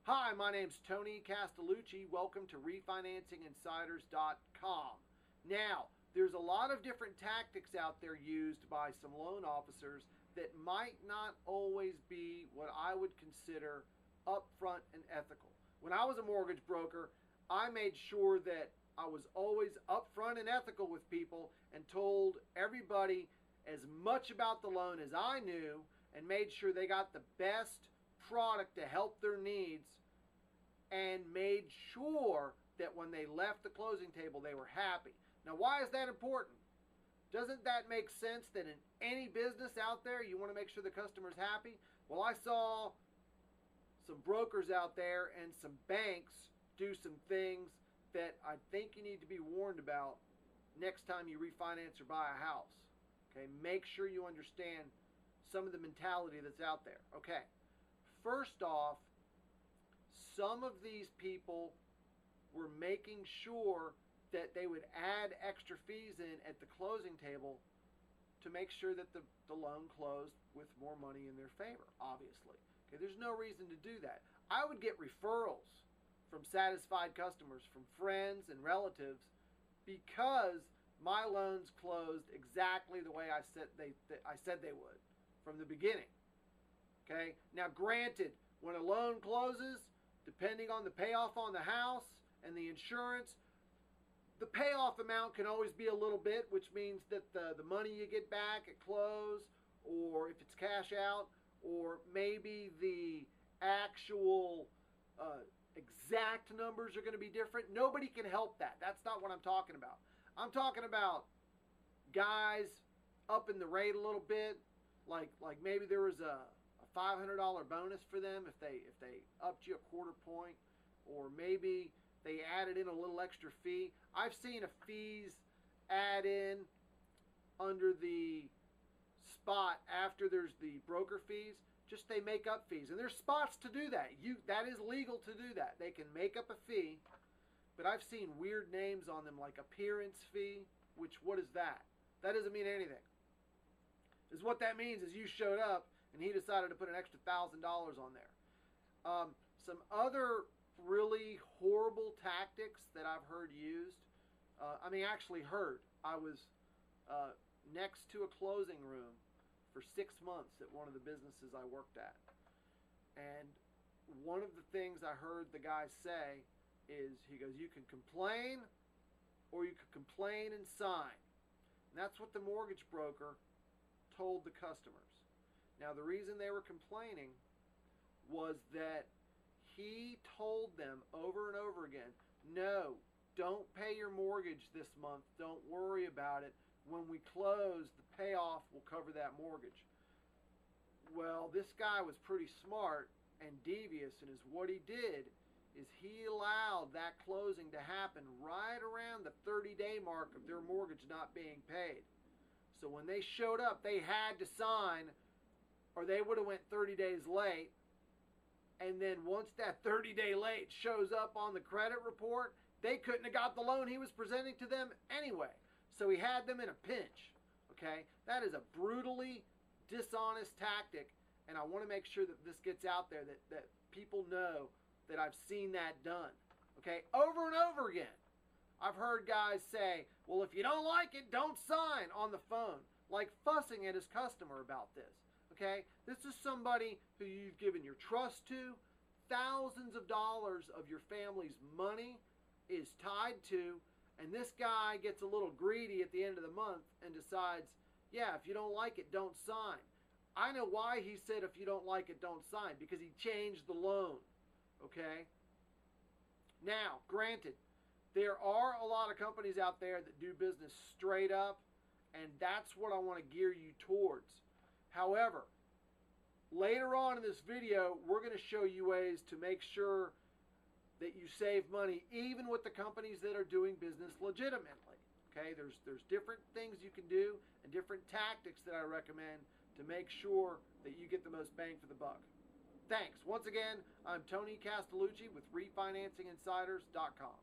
Hi, my name's Tony Castelluci. Welcome to RefinancingInsiders.com. Now, there's a lot of different tactics out there used by some loan officers that might not always be what I would consider upfront and ethical. When I was a mortgage broker, I made sure that I was always upfront and ethical with people and told everybody as much about the loan as I knew and made sure they got the best product to help their needs, and made sure that when they left the closing table they were happy. Now, why is that important? Doesn't that make sense that in any business out there you want to make sure the customer's happy? Well, I saw some brokers out there and some banks do some things that I think you need to be warned about next time you refinance or buy a house. Okay, make sure you understand some of the mentality that's out there. Okay, first off, some of these people were making sure that they would add extra fees in at the closing table to make sure that the loan closed with more money in their favor, obviously. Okay, there's no reason to do that. I would get referrals from satisfied customers, from friends and relatives, because my loans closed exactly the way I said they would from the beginning. Okay, now granted, when a loan closes, depending on the payoff on the house and the insurance, the payoff amount can always be a little bit, which means that the money you get back at close, or if it's cash out, or maybe the actual exact numbers are going to be different. Nobody can help that. That's not what I'm talking about. I'm talking about guys up in the rate a little bit, like maybe there was a $500 bonus for them if they upped you a quarter point, or maybe they added in a little extra fee. I've seen a fees add in under the spot after there's the broker fees. Just they make up fees, and there's spots to do that. That is legal to do that. They can make up a fee, but I've seen weird names on them like appearance fee, which, what is that? That doesn't mean anything. Is what that means is you showed up and he decided to put an extra $1,000 on there. Some other really horrible tactics that I've heard used. Actually heard. I was next to a closing room for 6 months at one of the businesses I worked at. And one of the things I heard the guy say is, he goes, you can complain or you can complain and sign. And that's what the mortgage broker told the customers. Now, the reason they were complaining was that he told them over and over again, no, don't pay your mortgage this month. Don't worry about it. When we close, the payoff will cover that mortgage. Well, this guy was pretty smart and devious, and what he did is he allowed that closing to happen right around the 30-day mark of their mortgage not being paid. So when they showed up, they had to sign, or they would have went 30 days late. And then once that 30-day late shows up on the credit report, they couldn't have got the loan he was presenting to them anyway. So he had them in a pinch. Okay, that is a brutally dishonest tactic, and I want to make sure that this gets out there, that people know that I've seen that done. Okay, over and over again. I've heard guys say, well, if you don't like it, don't sign, on the phone, like fussing at his customer about this. Okay, this is somebody who you've given your trust to. Thousands of dollars of your family's money is tied to, and this guy gets a little greedy at the end of the month and decides, yeah, if you don't like it, don't sign. I know why he said if you don't like it, don't sign, because he changed the loan. Okay? Now, granted, there are a lot of companies out there that do business straight up, and that's what I want to gear you towards. However, later on in this video, we're going to show you ways to make sure that you save money, even with the companies that are doing business legitimately. Okay, there's different things you can do and different tactics that I recommend to make sure that you get the most bang for the buck. Thanks. Once again, I'm Tony Castelluci with RefinancingInsiders.com.